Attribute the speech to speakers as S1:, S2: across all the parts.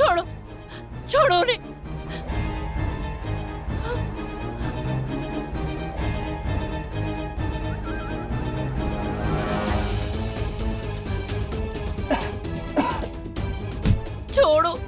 S1: छोड़ो, छोड़ो उन्हें। छोड़ो।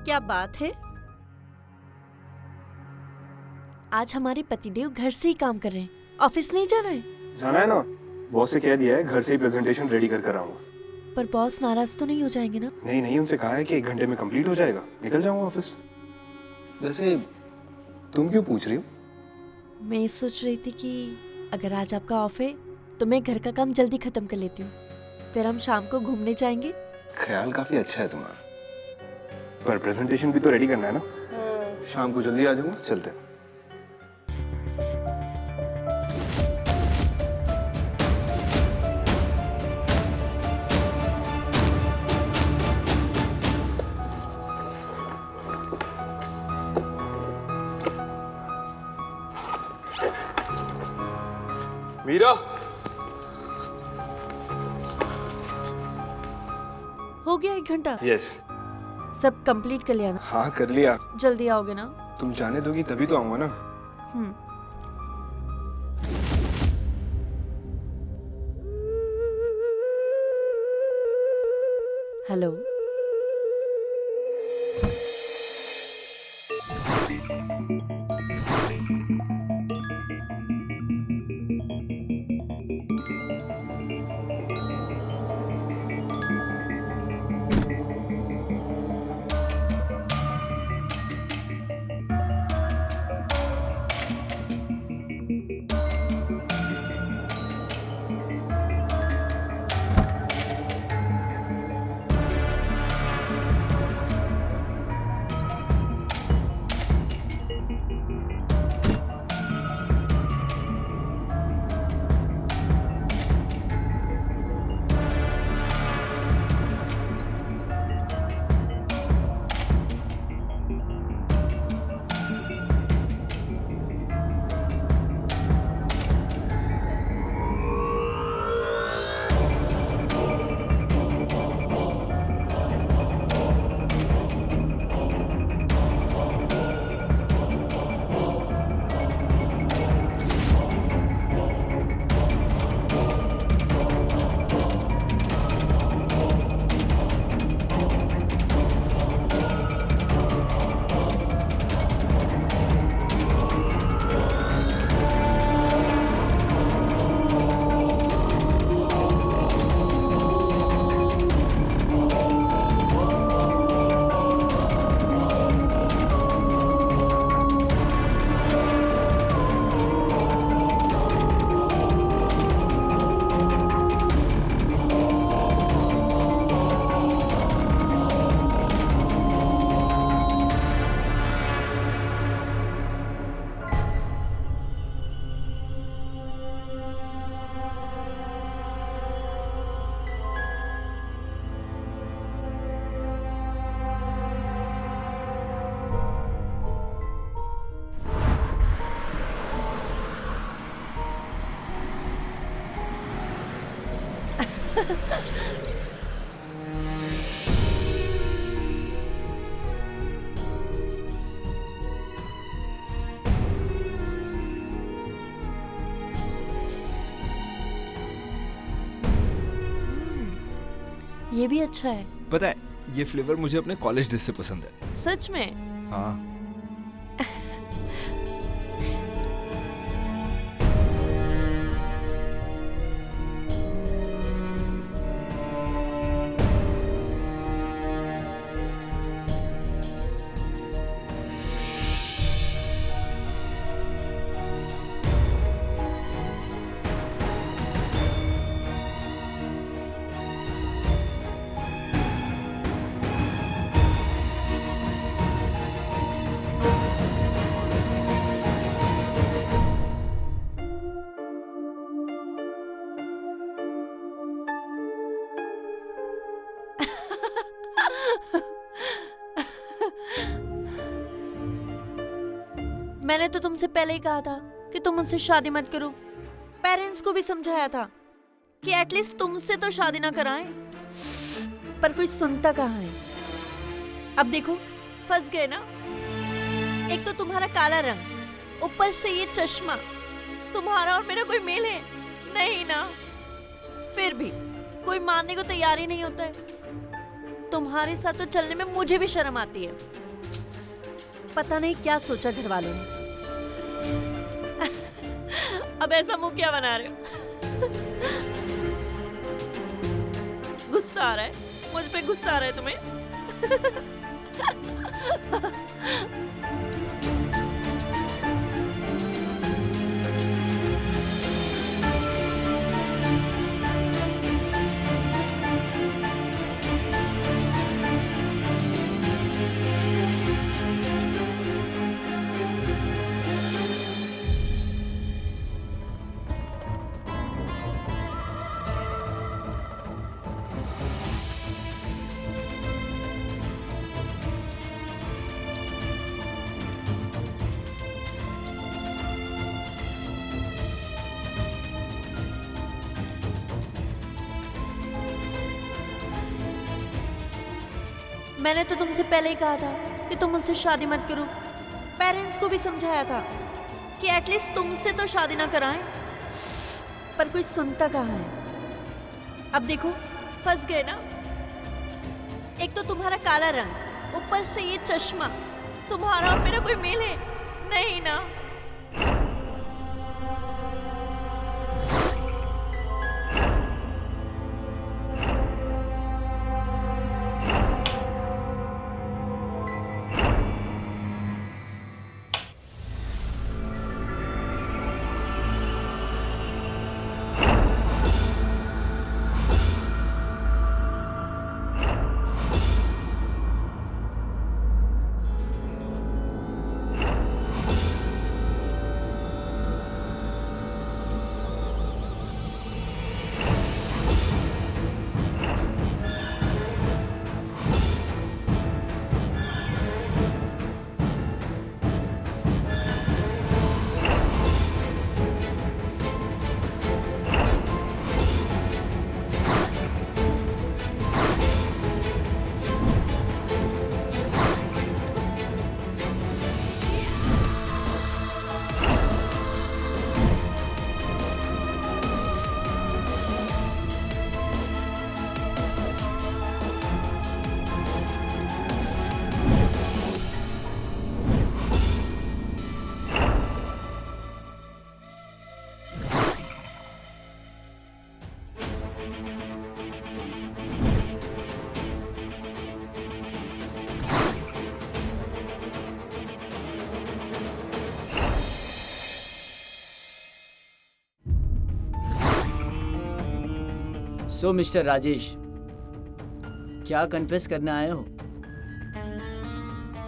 S1: क्या बात है?
S2: आज हमारे पतिदेव घर से ही काम कर रहे हैं, ऑफिस नहीं जाना है।
S3: जाना है ना, बॉस से कह दिया है घर से ही प्रेजेंटेशन रेडी कर आऊंगा।
S2: पर बॉस नाराज तो नहीं हो जाएंगे ना?
S3: नहीं नहीं, उनसे कहा है कि 1 घंटे में कंप्लीट हो जाएगा, निकल जाऊंगा ऑफिस। वैसे तुम क्यों पूछ रही हो?
S2: मैं ये सोच रही थी कि अगर आज आपका ऑफ है तो मैं घर का काम जल्दी खत्म कर लेती हूँ, फिर हम शाम को घूमने जाएंगे।
S3: ख्याल काफी अच्छा है तुम्हारा, पर प्रेजेंटेशन भी तो रेडी करना है ना। शाम को जल्दी आ जाऊंगा, चलते हैं। मीरा,
S2: हो गया 1 घंटा?
S3: यस।
S2: सब कंप्लीट कर लिया ना?
S3: हाँ कर लिया।
S2: जल्दी आओगे ना?
S3: तुम जाने दोगी तभी तो आऊंगा ना।
S2: हेलो। ये भी अच्छा है।
S4: पता है, ये फ्लेवर मुझे अपने कॉलेज डेज से पसंद है।
S2: सच में?
S4: हाँ।
S2: मैंने तो तुमसे पहले ही कहा था कि तुम मुझसे शादी मत करो। पेरेंट्स को भी समझाया था कि एटलीस्ट तुमसे तो शादी ना कराएं, पर कोई सुनता कहाँ है। अब देखो फंस गए ना। एक तो तुम्हारा काला रंग, ऊपर से ये चश्मा, तुम्हारा और मेरा कोई मेल है नहीं ना। फिर भी कोई मानने को तैयार ही नहीं होता है। तुम्हारे साथ तो चलने में मुझे भी शर्म आती है। पता नहीं क्या सोचा घर वालों ने।
S1: अब ऐसा मुंह क्या बना रहे हो? गुस्सा आ रहा है? मुझ पे गुस्सा आ रहा है तुम्हें?
S2: मैंने तो तुमसे पहले ही कहा था कि तुम मुझसे शादी मत करो। पेरेंट्स को भी समझाया था कि एटलीस्ट तुमसे तो शादी ना कराएं, पर कोई सुनता कहाँ है। अब देखो फंस गए ना। एक तो तुम्हारा काला रंग, ऊपर से ये चश्मा, तुम्हारा और मेरा कोई मेल है नहीं ना।
S5: सो मिस्टर राजेश, क्या कन्फेस करने आए हो?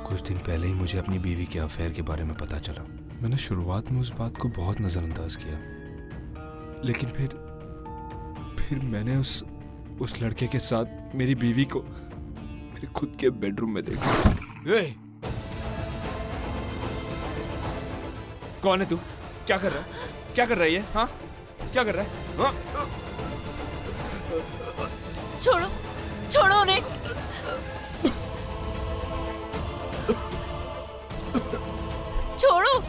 S4: कुछ दिन पहले ही मुझे अपनी बीवी के अफेयर के बारे में पता चला। मैंने शुरुआत में उस बात को बहुत नज़रअंदाज किया, लेकिन फिर मैंने उस लड़के के साथ मेरी बीवी को मेरे खुद के बेडरूम में देखा। कौन है तू? क्या कर रहा है? क्या कर रहा है ये? हाँ, क्या कर रहा है? हाँ?
S1: छोड़ो, छोड़ो उन्हें। छोड़ो।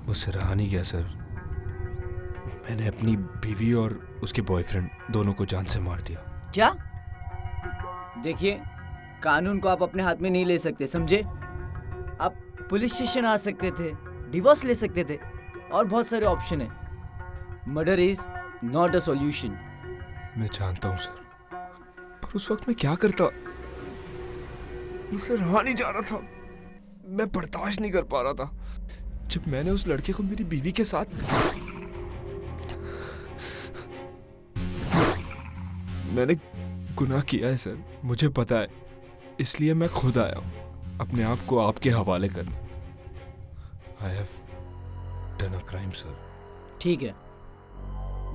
S4: मुझसे रहा नहीं गया सर। मैंने अपनी बीवी और उसके बॉयफ्रेंड दोनों को जान से मार दिया।
S5: क्या? देखिए, कानून को आप अपने हाथ में नहीं ले सकते, समझे? आप पुलिस स्टेशन आ सकते थे, डिवोर्स ले सकते थे, और बहुत सारे ऑप्शन है। Murder is not a solution.
S4: मैं जानता हूँ सर, पर उस वक्त मैं क्या करता? मुझसे रहा नहीं जा रहा था। मैं बर्दाश्त नहीं कर पा रहा था। जब मैंने उस लड़के को मेरी बीवी के साथ मैंने गुनाह किया है सर, मुझे पता है, इसलिए मैं खुद आया हूँ अपने आप को आपके हवाले करने। I have done a crime sir.
S5: ठीक है,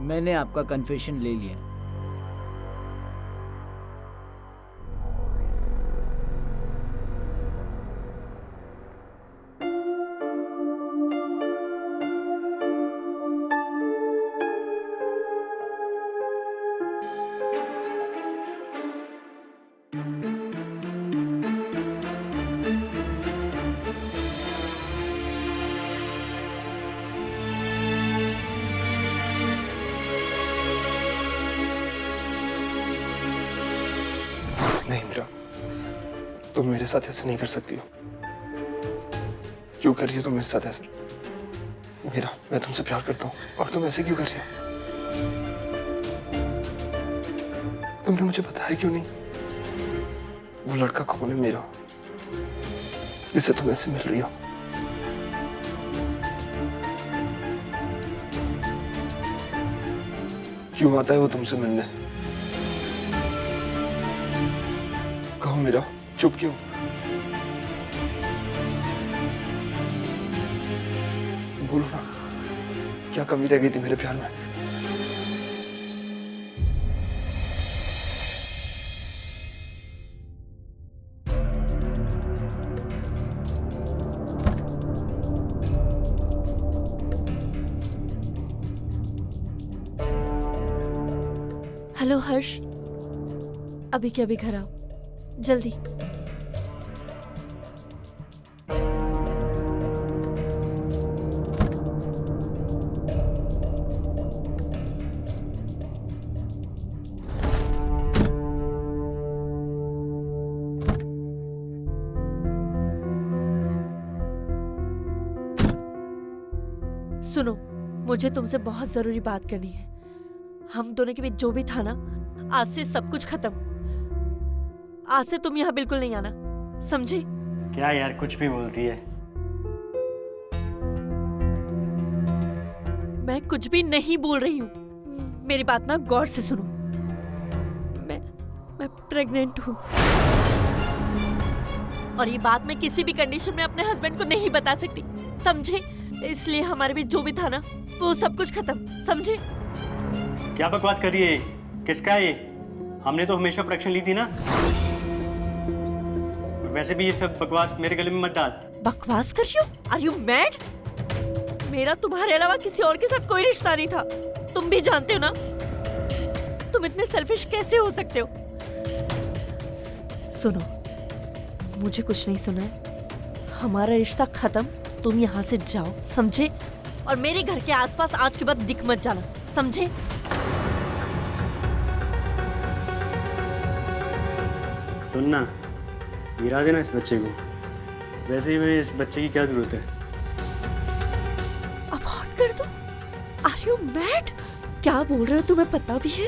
S5: मैंने आपका कन्फेशन ले लिया।
S3: तुम मेरे साथ ऐसे नहीं कर सकती हो। क्यों कर रही हो तुम मेरे साथ ऐसे? मेरा, मैं तुमसे प्यार करता हूँ और तुम ऐसे क्यों कर रही हो? तुमने मुझे बताया क्यों नहीं? वो लड़का कौन है मेरा, जिससे तुम ऐसे मिल रही हो? क्यों आता है वो तुमसे मिलने? कहो मेरा, चुप क्यों? बोलो ना, क्या कमी रह गई थी मेरे प्यार में?
S2: हेलो हर्ष, अभी के अभी घर आओ जल्दी। सुनो, मुझे तुमसे बहुत जरूरी बात करनी है। हम दोनों के बीच जो भी था ना, आज से सब कुछ खत्म। आज से तुम यहाँ बिल्कुल नहीं आना, समझे?
S6: क्या यार कुछ भी बोलती है।
S2: मैं कुछ भी नहीं बोल रही हूँ, मेरी बात ना गौर से सुनो। मैं प्रेग्नेंट हूँ और ये बात मैं किसी भी कंडीशन में अपने हस्बैंड को नहीं बता सकती, समझे? इसलिए हमारे बीच जो भी था ना, वो सब कुछ खत्म, समझे?
S6: क्या बकवास कर रही है? किसका है ये? हमने तो हमेशा प्रोटेक्शन ली थी ना। और वैसे भी ये सब बकवास मेरे गले में मत डाल।
S2: बकवास कर रही हो? Are you mad? मेरा तुम्हारे अलावा किसी और के साथ कोई रिश्ता नहीं था, तुम भी जानते हो ना। तुम इतने सेल्फिश कैसे हो सकते हो? सुनो, मुझे कुछ नहीं सुना है, हमारा रिश्ता खत्म। तुम यहाँ से जाओ, समझे? और मेरे घर के आसपास आज के बाद दिख मत जाना, समझे?
S6: सुनना, गिरा देना इस बच्चे को। वैसे भी इस बच्चे की क्या जरूरत है?
S2: अबॉर्ट कर दो? Are you mad? क्या बोल रहे हो, तुम्हें पता भी है?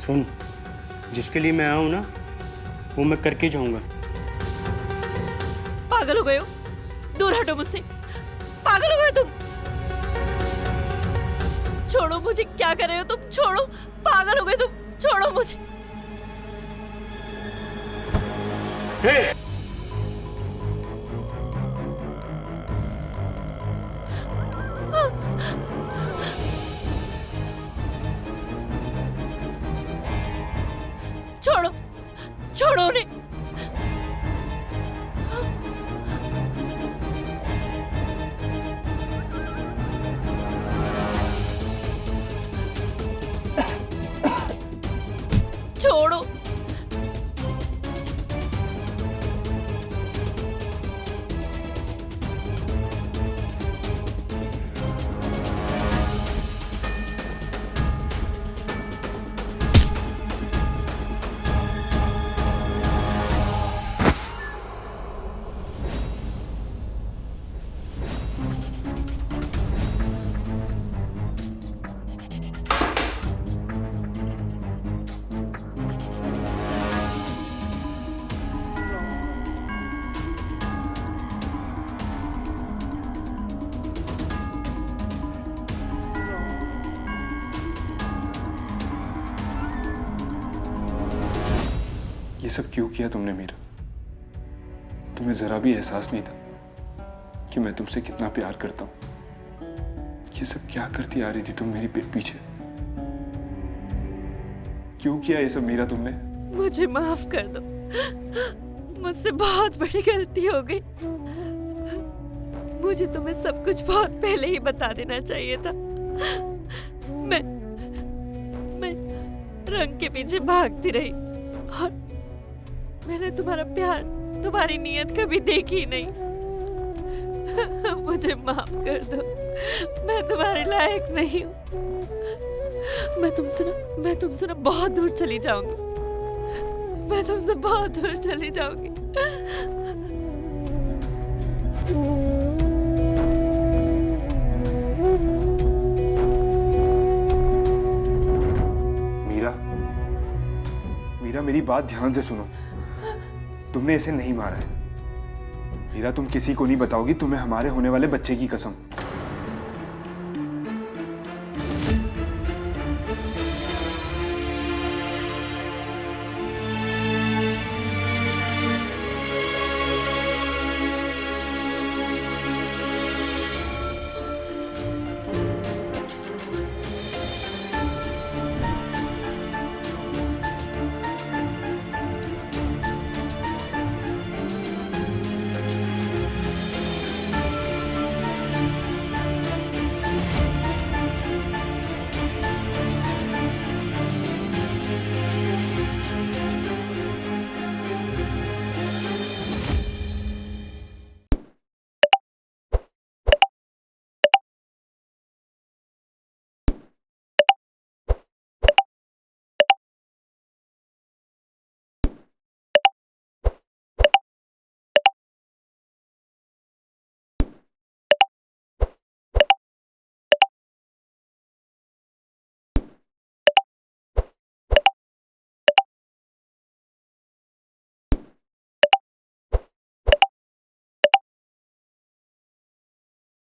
S6: सुन, जिसके लिए मैं आया हूं ना, वो मैं करके जाऊंगा।
S2: पागल हो गए हो? दूर हटो मुझसे, पागल हो गए तुम। छोड़ो मुझे, क्या कर रहे हो तुम? छोड़ो, पागल हो गए तुम, छोड़ो मुझे। छोड़ो, छोड़ो उन्हें। छोड़ो।
S3: ये सब क्यों किया तुमने मीरा? तुम्हें जरा भी एहसास नहीं था कि मैं तुमसे कितना प्यार करता हूं? ये सब क्या करती आ रही थी तुम मेरी पीठ पीछे? क्यों किया ये सब मीरा तुमने?
S2: मुझे माफ कर दो, मुझसे बहुत बड़ी गलती हो गई। मुझे तुम्हें सब कुछ बहुत पहले ही बता देना चाहिए था। मैं रंग के पीछे भागती रही और मैंने तुम्हारा प्यार, तुम्हारी नीयत कभी देखी नहीं। मुझे माफ कर दो, मैं तुम्हारे लायक नहीं हूँ। मैं तुमसे ना बहुत दूर चली जाऊंगी। मैं तुमसे बहुत दूर चली जाऊंगी।
S3: मीरा, मीरा मेरी बात ध्यान से सुनो। तुमने इसे नहीं मारा है। मीरा, तुम किसी को नहीं बताओगी, तुम्हें हमारे होने वाले बच्चे की कसम।